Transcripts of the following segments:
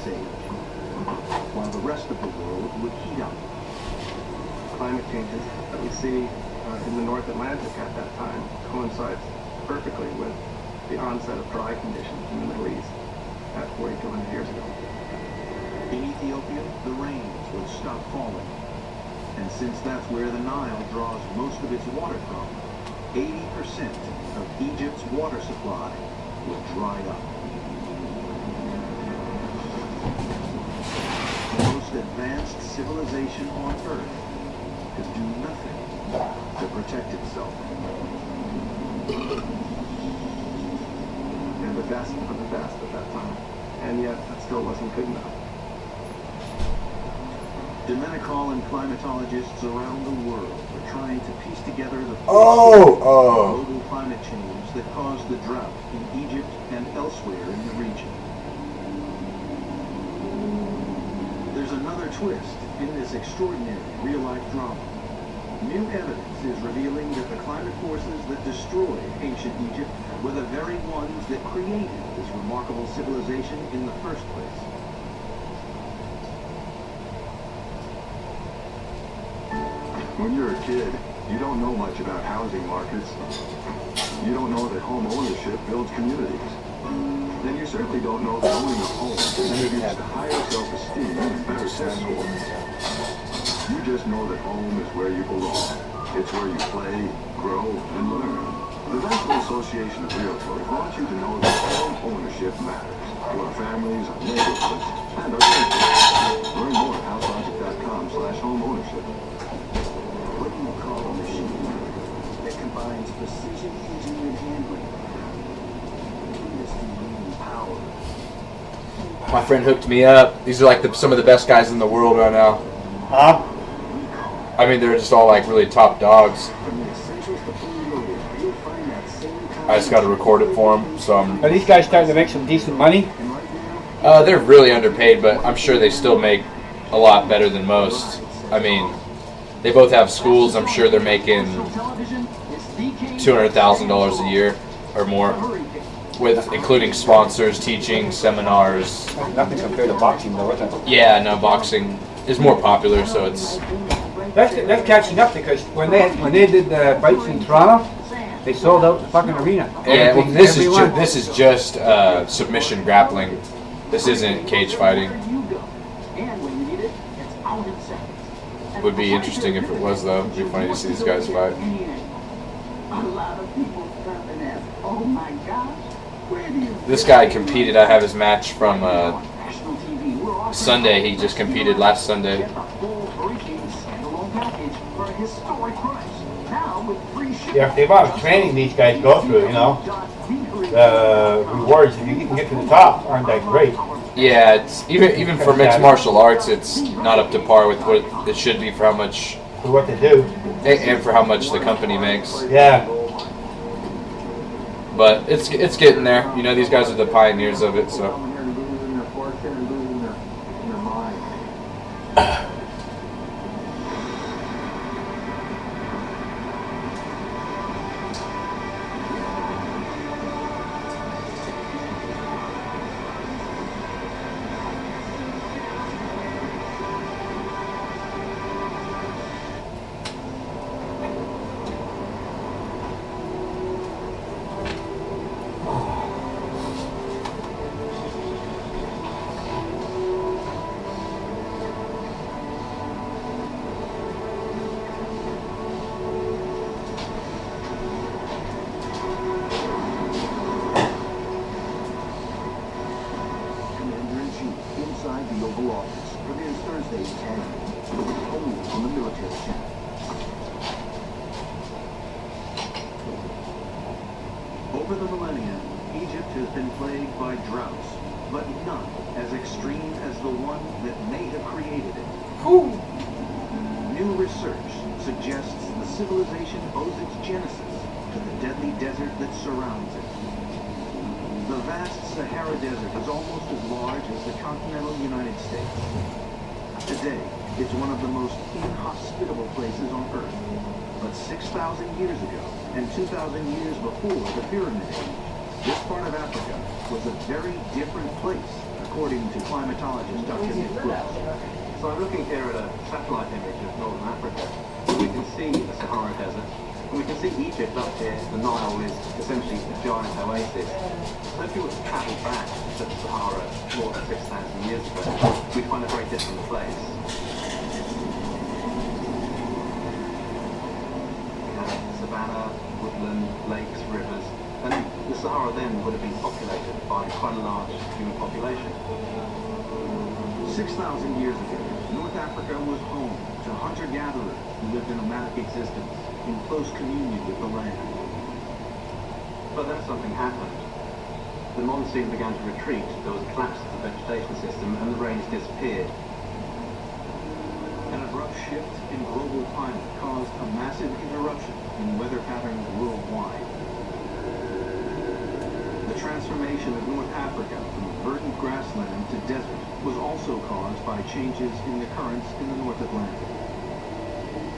ice age, while the rest of the world would heat up. Climate changes that we see in the North Atlantic at that time coincides perfectly with the onset of dry conditions in the Middle East at 4,200 years ago. In Ethiopia, the rains would stop falling. And since that's where the Nile draws most of its water from, 80% of Egypt's water supply would dry up. The most advanced civilization on Earth could do nothing to protect itself. And the best of the best at that time. And yet, that still wasn't good enough. Domenical and climatologists around the world are trying to piece together the global climate change that caused the drought in Egypt and elsewhere in the region. There's another twist in this extraordinary real-life drama. New evidence is revealing that the climate forces that destroyed ancient Egypt were the very ones that created this remarkable civilization in the first place. When you're a kid, you don't know much about housing markets. You don't know that home ownership builds communities. Then you certainly don't know that owning a home contributes to higher self-esteem and better test scores. You just know that home is where you belong. It's where you play, grow, and learn. The National Association of Realtors wants you to know that home ownership matters to our families, our neighborhoods, and our country. Learn more at houselogic.com/homeownership. What do you call a machine that combines precision engineered handling, industry-leading power? My friend hooked me up. These are like some of the best guys in the world right now. Huh? I mean, they're just all like really top dogs. I just got to record it for them. So Are these guys starting to make some decent money? they're really underpaid, but I'm sure they still make a lot better than most. I mean, they both have schools. I'm sure they're making $200,000 a year or more, with including sponsors, teaching, seminars. Nothing compared to boxing, though, is it? Yeah, no, boxing is more popular, so it's. That's catching up because when they did the fights in Toronto, they sold out the fucking arena. Yeah, well, this is just submission grappling. This isn't cage fighting. Would be interesting if it was, though. It'd be funny to see these guys fight. This guy competed. I have his match from Sunday. He just competed last Sunday. Yeah, the amount of training these guys go through, you know, the rewards if you can get to the top aren't that great. Yeah, it's even for mixed martial arts, it's not up to par with what it should be for how much. For what they do. And for how much the company makes. Yeah. But it's getting there. You know, these guys are the pioneers of it, so. Over the millennia, Egypt has been plagued by droughts, but none as extreme as the one that may have created it. New research suggests the civilization owes its genesis to the deadly desert that surrounds it. The vast Sahara Desert is almost as large as the continental United States. Today, it's one of the most inhospitable places on Earth. But 6,000 years ago, and 2,000 years before the Pyramid Age, this part of Africa was a very different place, according to climatologist Dr. Nick Brooks. So I'm looking here at a satellite image of northern Africa. We can see the Sahara Desert, and we can see Egypt up here. The Nile is essentially a giant oasis. So if you were to travel back to the Sahara more than 6,000 years ago, we'd find a very different place. We have savanna, woodland, lakes, rivers, and the Sahara then would have been populated by quite a large human population. 6,000 years ago, North Africa was home to hunter-gatherers who lived a nomadic existence in close communion with the land. But then something happened. The monsoon began to retreat, there was a collapse of the vegetation system, and the rains disappeared. An abrupt shift in global climate caused a massive interruption in weather patterns worldwide. The transformation of North Africa from verdant grassland to desert was also caused by changes in the currents in the North Atlantic.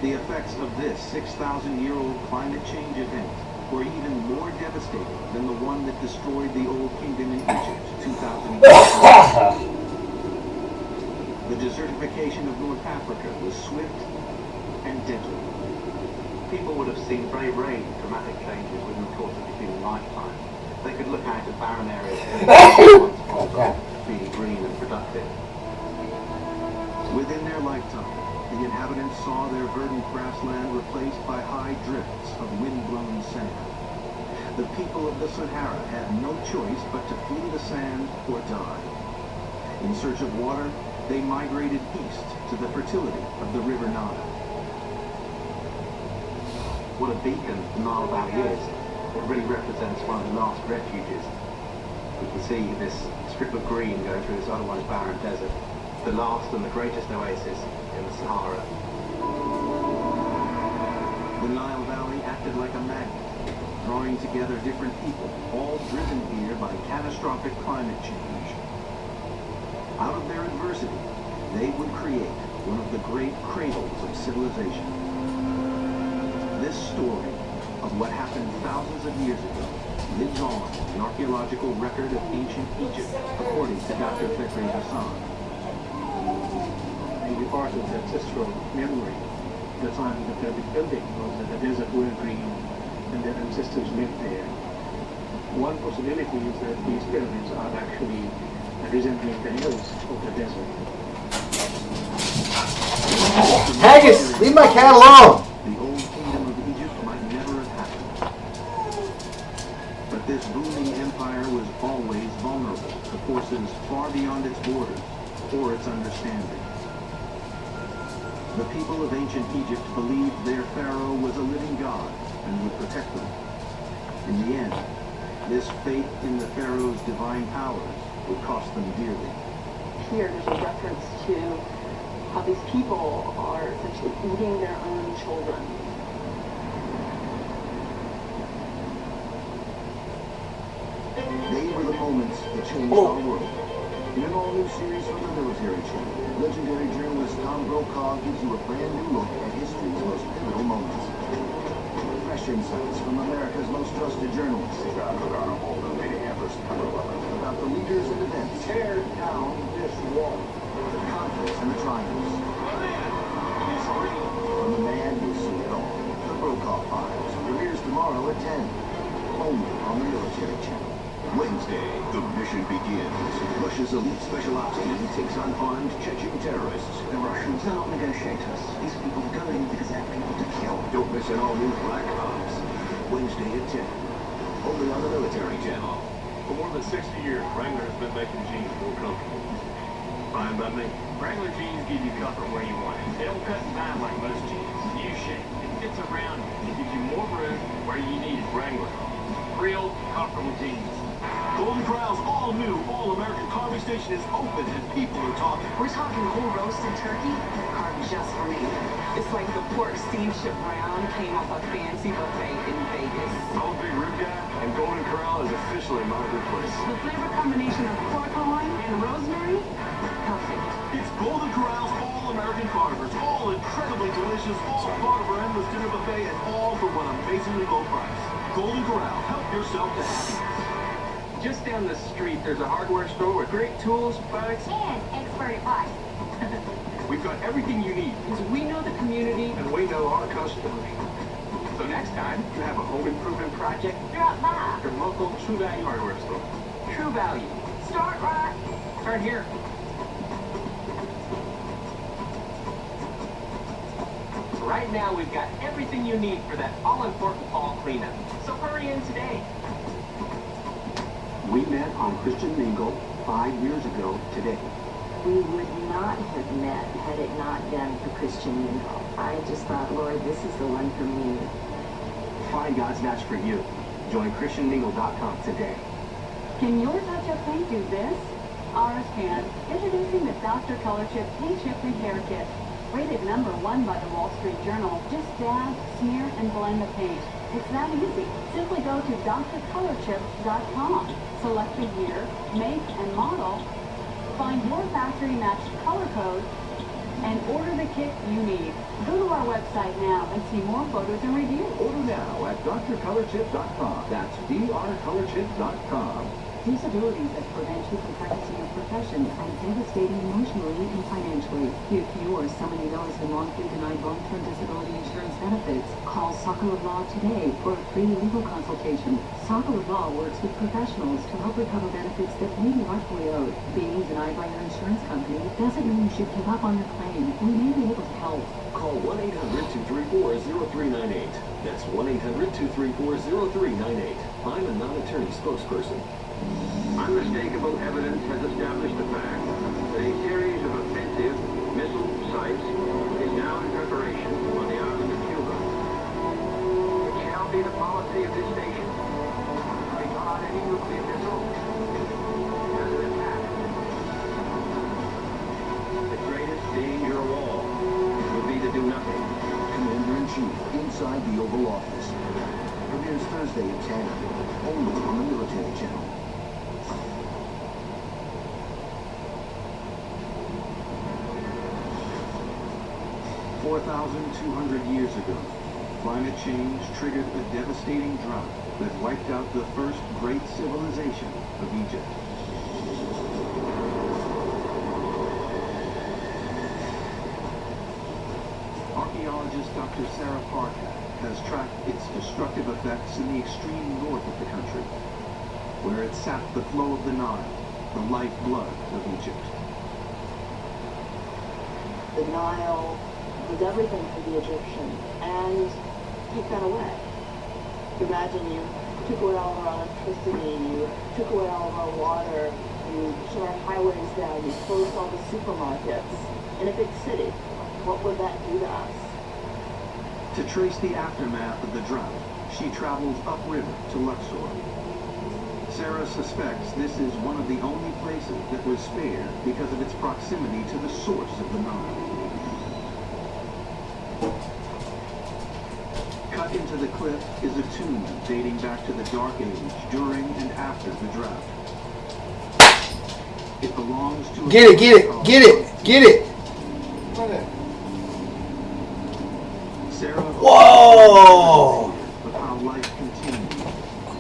The effects of this 6,000-year-old climate change event were even more devastating than the one that destroyed the Old Kingdom in Egypt 2,000 years ago. The desertification of North Africa was swift and deadly. People would have seen very dramatic changes within the course of a human lifetime. They could look out at barren areas being green and productive. Within their lifetime, the inhabitants saw their verdant grassland replaced by high drifts of wind-blown sand. The people of the Sahara had no choice but to flee the sand or die. In search of water, they migrated east to the fertility of the River Nile. What a beacon the Nile Valley is. It really represents one of the last refuges. We can see this strip of green going through this otherwise barren desert, the last and the greatest oasis in the Sahara. The Nile Valley acted like a magnet, drawing together different people, all driven here by catastrophic climate change. Out of their adversity, they would create one of the great cradles of civilization. This story of what happened thousands of years ago lives on an archaeological record of ancient Egypt, according to Dr. Fikri Hassan. A part of the ancestral memory, the time that they're building was that the desert were green and their ancestors lived there. One possibility is that these pyramids are actually resembling the hills of the desert. Haggis, leave my cat alone! The old kingdom of Egypt might never have happened. But this booming empire was always vulnerable to forces far beyond its borders or its understanding. The people of ancient Egypt believed their pharaoh was a living god and would protect them. In the end, this faith in the pharaoh's divine powers would cost them dearly. Here there's a reference to how these people are essentially eating their own children. They were the moments that changed our world. In an all-new series from the Military Channel, legendary journalist Tom Brokaw gives you a brand new look at history's most pivotal moments. Fresh insights from America's most trusted journalists. About the leaders and events. Tear down this wall. The conflicts and the triumphs. From the man who's seen it all. The Brokaw Files premieres tomorrow at 10. Only on the Military Channel. Wednesday, the mission begins. Russia's elite special ops team takes on armed Chechen terrorists. The Russians are not negotiators. These people are going because they're people to kill. Don't miss an all-new Black Ops. Wednesday at 10. Only on the Military Channel. For more than 60 years, Wrangler has been making jeans more comfortable. Fine by me. Wrangler jeans give you comfort where you want it. They don't cut in time like most jeans. U-shape. It fits around you. It gives you more room where you need it. Wrangler. Real comfortable jeans. Golden Corral's all-new, all-American carving station is open and people are talking. We're talking whole roasted turkey, carved just for me. It's like the pork steamship brown came off a fancy buffet in Vegas. I'm a big rib guy, and Golden Corral is officially my good place. The flavor combination of pork loin and rosemary, perfect. It's Golden Corral's all-American carvers, all incredibly delicious, all part of our endless dinner buffet, and all for one amazingly low price. Golden Corral, help yourself to happiness. just down the street, there's a hardware store with great tools, products, And expert advice. We've got everything you need. because we know the community. And we know our customers. So next time you have a home improvement project, Drop by. your local True Value hardware store. True Value. Start right. Start here. Right now, we've got everything you need for that all-important fall cleanup. So hurry in today. We met on Christian Mingle 5 years ago today. We would not have met had it not been for Christian Mingle. I just thought, Lord, this is the one for me. Find God's match for you. Join ChristianMingle.com today. Can your touch-up paint do this? Ours can. Introducing the Dr. Color Chip Paint Chip Repair Kit. Rated #1 by the Wall Street Journal. Just dab, smear, and blend the paint. It's that easy. Simply go to drcolorchip.com. Select the year, make, and model. Find your factory-matched color code, and order the kit you need. Go to our website now and see more photos and reviews. Order now at drcolorchip.com. That's drcolorchip.com. Disabilities that prevent you from practicing your profession are devastating emotionally and financially. If you or someone you know has been wrongfully denied long-term disability insurance benefits, call Circle of Law today for a free legal consultation. Circle of Law works with professionals to help recover benefits that may be rightfully owed. Being denied by your insurance company doesn't mean you should give up on your claim. We may be able to help. Call 1-800-234-0398. That's 1-800-234-0398. I'm a non-attorney spokesperson. Unmistakable evidence has established the fact that a series of offensive missile sites is now in preparation on the island of Cuba. It shall be the policy of this nation to regard any nuclear missile as an attack. The greatest danger of all would be to do nothing. Commander-in-Chief, inside the Oval Office. Premieres Thursday at 10, only on the Military Channel. $4,200 years ago, climate change triggered a devastating drought that wiped out the first great civilization of Egypt. Archaeologist Dr. Sarah Parker has tracked its destructive effects in the extreme north of the country, where it sapped the flow of the Nile, the lifeblood of Egypt. The Nile was everything for the Egyptians, and take that away. Imagine you took away all of our electricity, you took away all of our water, you shut our highways down, you closed all the supermarkets. In a big city, what would that do to us? To trace the aftermath of the drought, she travels upriver to Luxor. Sarah suspects this is one of the only places that was spared because of its proximity to the source of the Nile. Cut into the cliff is a tomb dating back to the Dark Age during and after the drought. It belongs to Get it! Sarah Whoa! of how life continued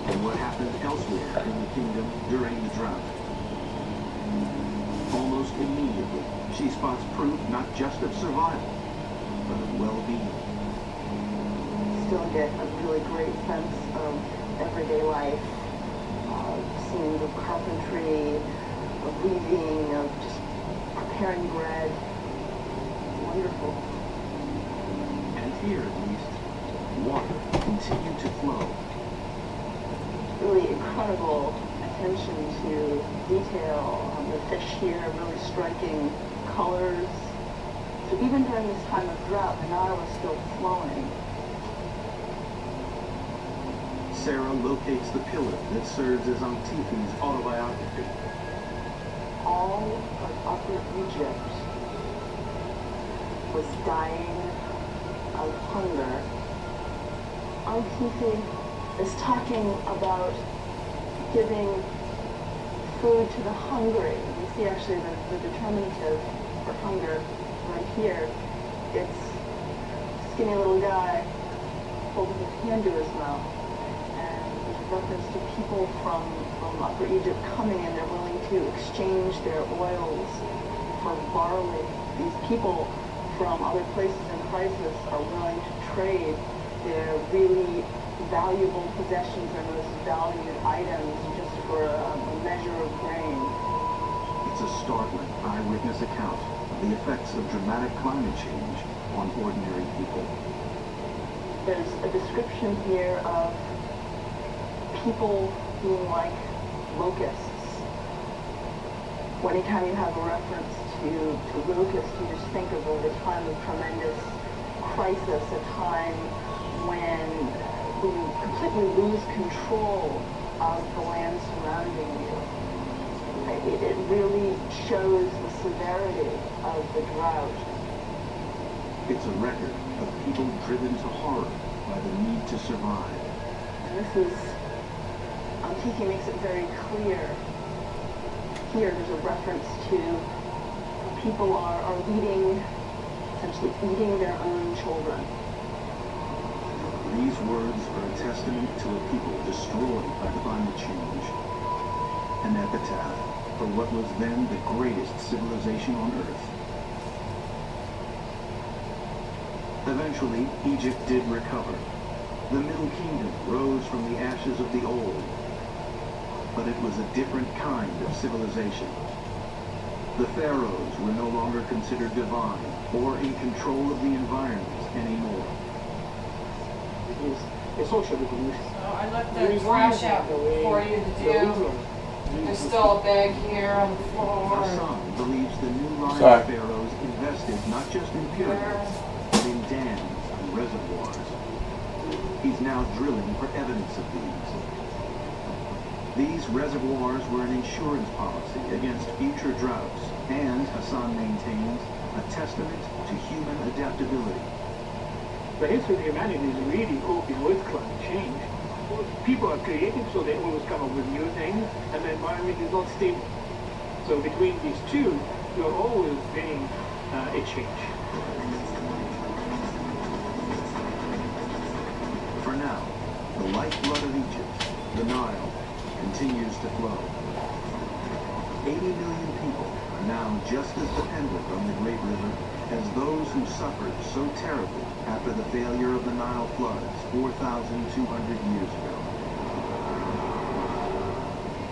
and what happened elsewhere in the kingdom during the drought. Almost immediately, she spots proof not just of survival, but of well-being. Still get a really great sense of everyday life, scenes of carpentry, of weaving, of just preparing bread. Wonderful. And here, at least, water continued to flow. Really incredible attention to detail. The fish here, really striking colors. So even during this time of drought, the Nile is still flowing. Sarah locates the pillar that serves as Antifi's autobiography. All of Upper Egypt was dying of hunger. Antifi is talking about giving food to the hungry. You see actually the determinative for hunger right here. It's a skinny little guy holding his hand to his mouth. And reference to people from Upper Egypt coming and they're willing to exchange their oils for barley. These people from other places in crisis are willing to trade their really valuable possessions, their most valued items, just for a measure of grain. It's a startling eyewitness account of the effects of dramatic climate change on ordinary people. There's a description here of people being like locusts. Anytime you have a reference to locusts, you just think of a time of tremendous crisis, a time when you completely lose control of the land surrounding you. It really shows the severity of the drought. It's a record of people driven to horror by the need to survive. And this is, Tiki makes it very clear. Here there's a reference to people are essentially eating their own children. These words are a testament to a people destroyed by climate change. An epitaph for what was then the greatest civilization on Earth. Eventually, Egypt did recover. The Middle Kingdom rose from the ashes of the old. But it was a different kind of civilization. The pharaohs were no longer considered divine or in control of the environment anymore. It is a social revolution. So I left the trash out for you to do. There's still a bag here on the floor. Hassan believes the new line of pharaohs invested not just in pyramids, but in dams and reservoirs. He's now drilling for evidence of these. These reservoirs were an insurance policy against future droughts, and, Hassan maintains, a testament to human adaptability. The history of humanity is really coping with climate change. People are creative, so they always come up with new things, and the environment is not stable. So between these two, you're always getting a change. For now, the lifeblood of Egypt, the Nile, continues to flow. 80 million people are now just as dependent on the Great River as those who suffered so terribly after the failure of the Nile floods 4,200 years ago.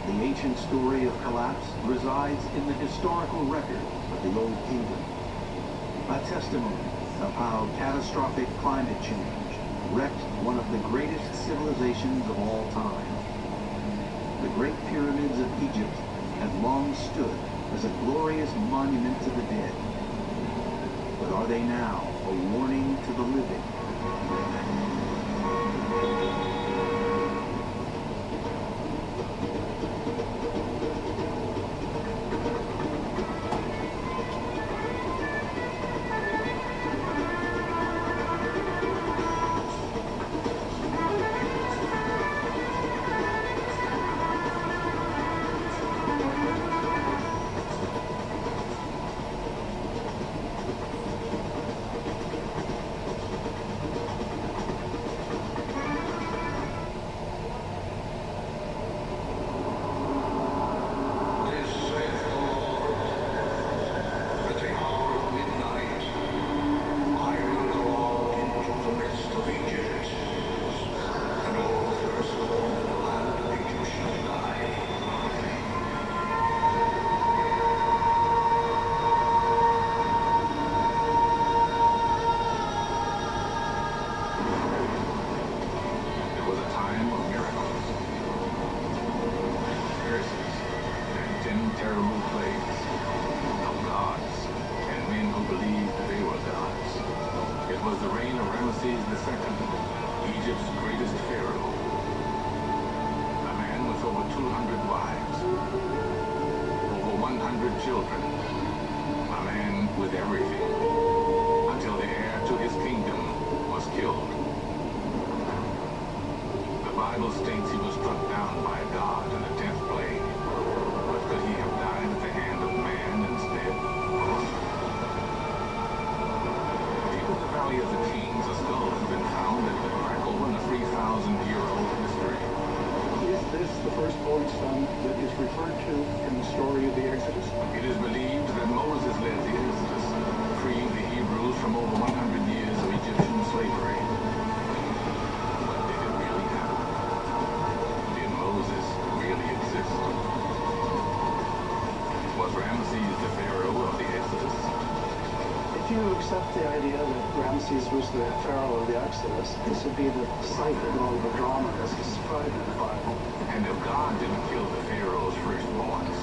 The ancient story of collapse resides in the historical record of the Old Kingdom, a testimony of how catastrophic climate change wrecked one of the greatest civilizations of all time. The Great Pyramids of Egypt have long stood as a glorious monument to the dead. But are they now a warning to the living? was the reign of Rameses II, Egypt's greatest pharaoh. A man with over 200 wives, over 100 children, a man with everything, until the heir to his kingdom was killed. The Bible states he was struck down by God in the 10th plague, but could he have died at the hand of man instead? The Valley of the Kings, a skull has been found that could crackle in a 3,000-year-old history. you accept the idea that Ramses was the pharaoh of the Exodus, this would be the site of all the drama that's described in the Bible. And if God didn't kill the Pharaoh's firstborns,